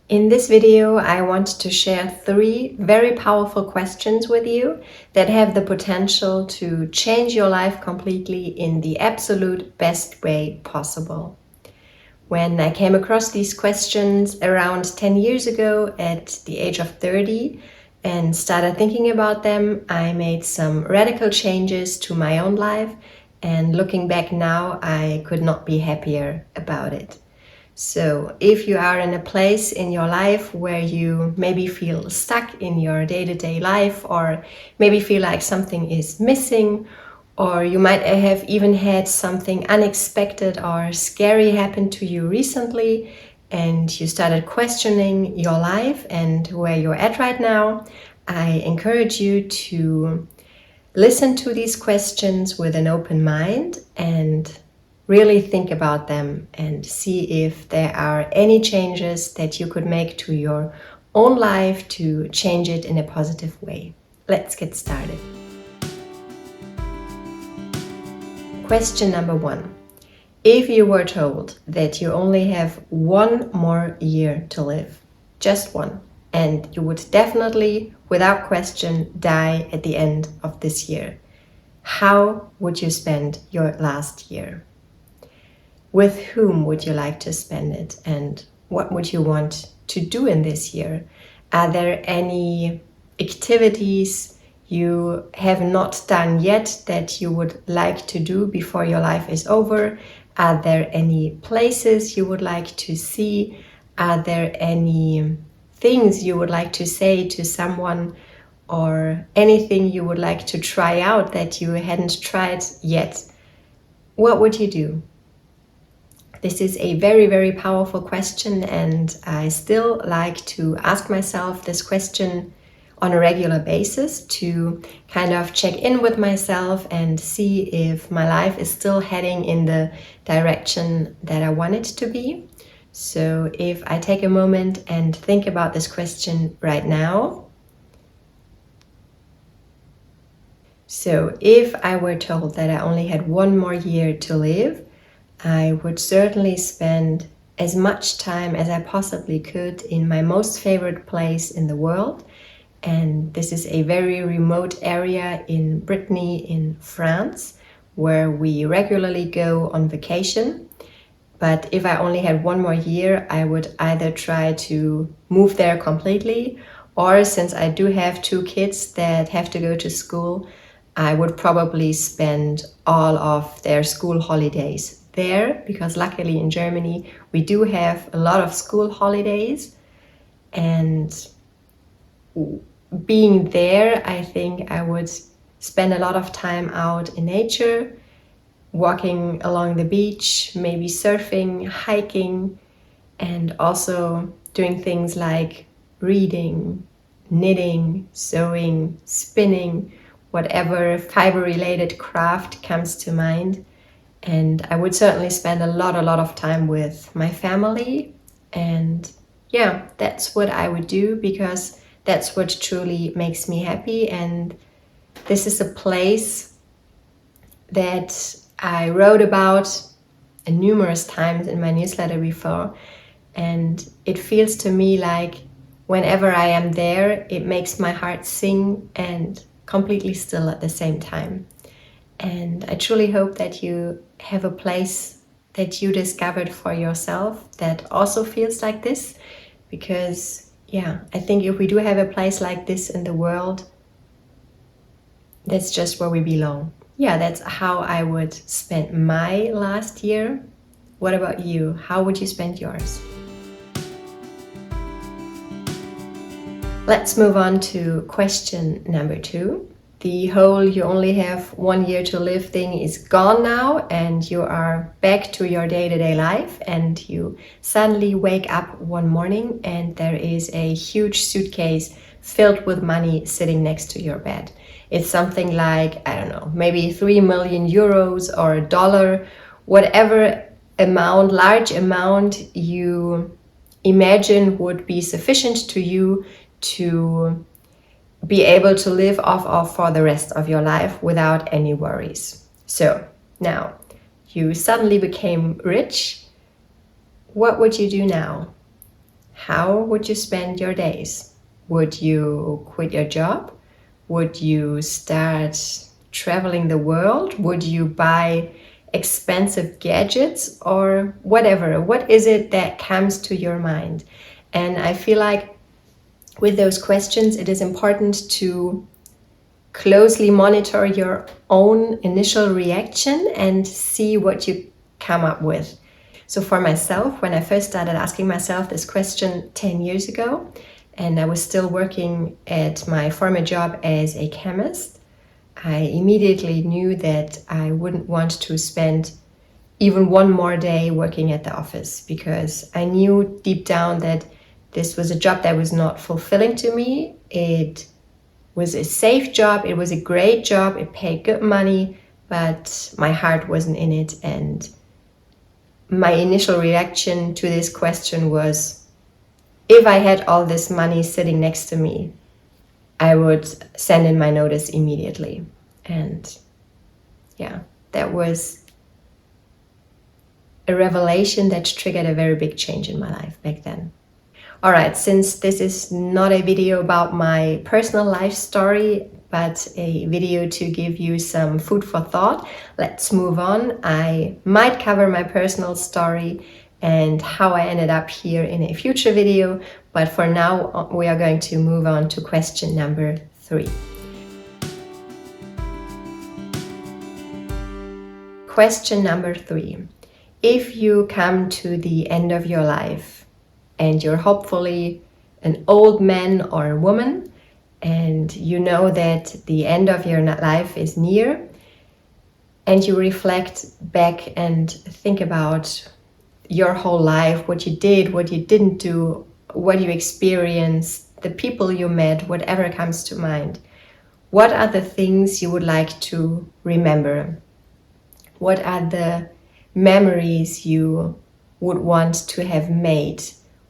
In this video, I want to share 3 very powerful questions with you that have the potential to change your life completely in the absolute best way possible. When I came across these questions around 10 years ago at the age of 30 and started thinking about them, I made some radical changes to my own life, and looking back now, I could not be happier about it. So if you are in a place in your life where you maybe feel stuck in your day-to-day life, or maybe feel like something is missing, or you might have even had something unexpected or scary happen to you recently, and you started questioning your life and where you're at right now, I encourage you to listen to these questions with an open mind and really think about them and see if there are any changes that you could make to your own life to change it in a positive way. Let's get started. Question number 1. If you were told that you only have 1 more year to live, just 1, and you would definitely, without question, die at the end of this year, how would you spend your last year? With whom would you like to spend it, and what would you want to do in this year? Are there any activities you have not done yet that you would like to do before your life is over? Are there any places you would like to see? Are there any things you would like to say to someone, or anything you would like to try out that you hadn't tried yet? What would you do? This is a very, very powerful question, and I still like to ask myself this question on a regular basis to kind of check in with myself and see if my life is still heading in the direction that I want it to be. So if I take a moment and think about this question right now. So if I were told that I only had 1 more year to live, I would certainly spend as much time as I possibly could in my most favorite place in the world. And this is a very remote area in Brittany in France, where we regularly go on vacation. But if I only had 1 more year, I would either try to move there completely, or since I do have 2 kids that have to go to school, I would probably spend all of their school holidays there, because luckily in Germany we do have a lot of school holidays. And being there, I think I would spend a lot of time out in nature, walking along the beach, maybe surfing, hiking, and also doing things like reading, knitting, sewing, spinning, whatever fiber-related craft comes to mind. And I would certainly spend a lot of time with my family. And yeah, that's what I would do, because that's what truly makes me happy. And this is a place that I wrote about numerous times in my newsletter before. And it feels to me like whenever I am there, it makes my heart sing and completely still at the same time. And I truly hope that you have a place that you discovered for yourself that also feels like this, because yeah, I think if we do have a place like this in the world, that's just where we belong. Yeah, that's how I would spend my last year. What about you? How would you spend yours? Let's move on to question number 2. The whole you only have 1 year to live thing is gone now, and you are back to your day-to-day life, and you suddenly wake up one morning and there is a huge suitcase filled with money sitting next to your bed. It's something like, I don't know, maybe 3 million euros or $1, whatever amount, large amount you imagine would be sufficient to you to be able to live off of for the rest of your life without any worries. So now you suddenly became rich. What would you do now? how would you spend your days? Would you quit your job? Would you start traveling the world? Would you buy expensive gadgets or whatever? What is it that comes to your mind? And I feel like with those questions, it is important to closely monitor your own initial reaction and see what you come up with. So for myself, when I first started asking myself this question 10 years ago, and I was still working at my former job as a chemist, I immediately knew that I wouldn't want to spend even one more day working at the office, because I knew deep down that this was a job that was not fulfilling to me. It was a safe job, it was a great job, it paid good money, but my heart wasn't in it. And my initial reaction to this question was, if I had all this money sitting next to me, I would send in my notice immediately. And yeah, that was a revelation that triggered a very big change in my life back then. All right, since this is not a video about my personal life story, but a video to give you some food for thought, let's move on. I might cover my personal story and how I ended up here in a future video, but for now we are going to move on to question number 3. Question number 3. If you come to the end of your life and you're hopefully an old man or a woman, and you know that the end of your life is near, and you reflect back and think about your whole life, what you did, what you didn't do, what you experienced, the people you met, whatever comes to mind, what are the things you would like to remember? What are the memories you would want to have made?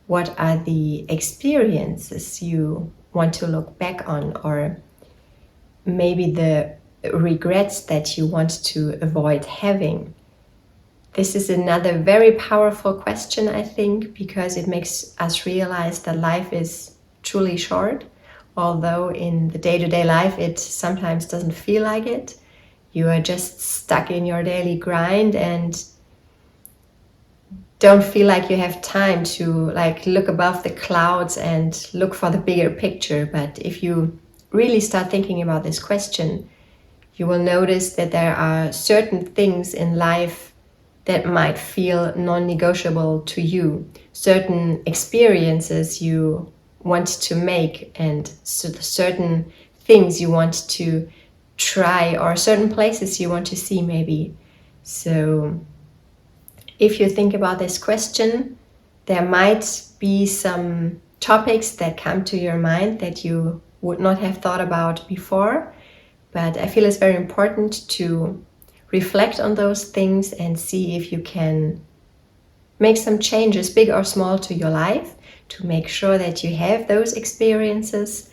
What are the experiences you want to look back on, or maybe the regrets that you want to avoid having? This is another very powerful question, I think, because it makes us realize that life is truly short, although in the day-to-day life it sometimes doesn't feel like it. You are just stuck in your daily grind and don't feel like you have time to look above the clouds and look for the bigger picture. But if you really start thinking about this question, you will notice that there are certain things in life that might feel non-negotiable to you, certain experiences you want to make, and certain things you want to try, or certain places you want to see maybe. So if you think about this question, there might be some topics that come to your mind that you would not have thought about before, but I feel it's very important to reflect on those things and see if you can make some changes, big or small, to your life to make sure that you have those experiences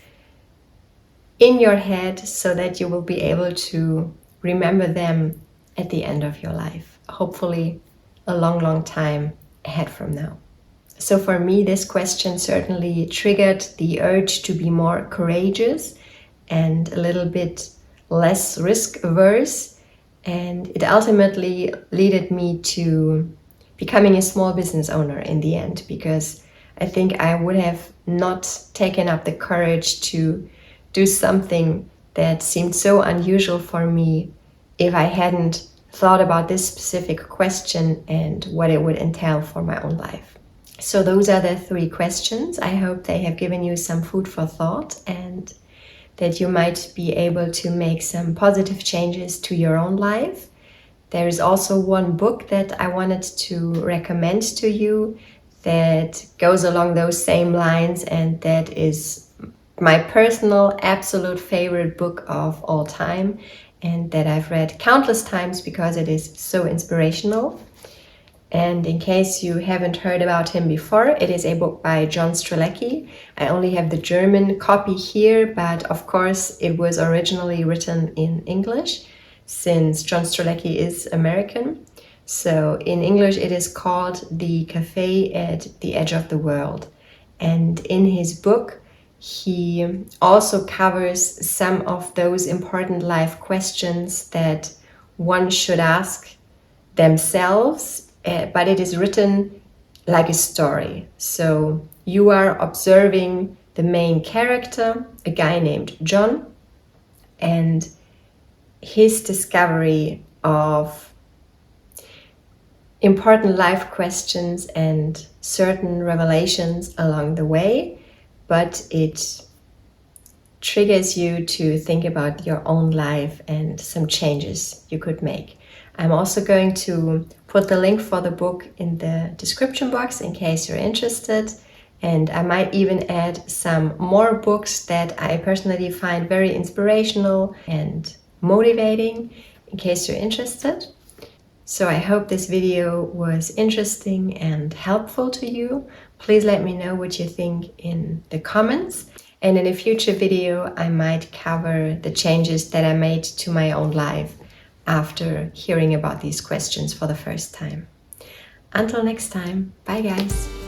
in your head so that you will be able to remember them at the end of your life, hopefully a long, long time ahead from now. So for me, this question certainly triggered the urge to be more courageous and a little bit less risk averse, and it ultimately led me to becoming a small business owner in the end, because I think I would have not taken up the courage to do something that seemed so unusual for me if I hadn't thought about this specific question and what it would entail for my own life. So those are the 3 questions. I hope they have given you some food for thought and that you might be able to make some positive changes to your own life. There is also one book that I wanted to recommend to you that goes along those same lines, and that is my personal absolute favorite book of all time, and that I've read countless times because it is so inspirational. And in case you haven't heard about him before, it is a book by John Strzelecki. I only have the German copy here, but of course it was originally written in English, since John Strzelecki is American. So in English it is called The Café at the Edge of the World. And in his book, he also covers some of those important life questions that one should ask themselves, but it is written like a story. So you are observing the main character, a guy named John, and his discovery of important life questions and certain revelations along the way, but it triggers you to think about your own life and some changes you could make. I'm also going to put the link for the book in the description box in case you're interested. And I might even add some more books that I personally find very inspirational and motivating in case you're interested. So I hope this video was interesting and helpful to you. Please let me know what you think in the comments. And in a future video, I might cover the changes that I made to my own life after hearing about these questions for the first time. Until next time, bye guys.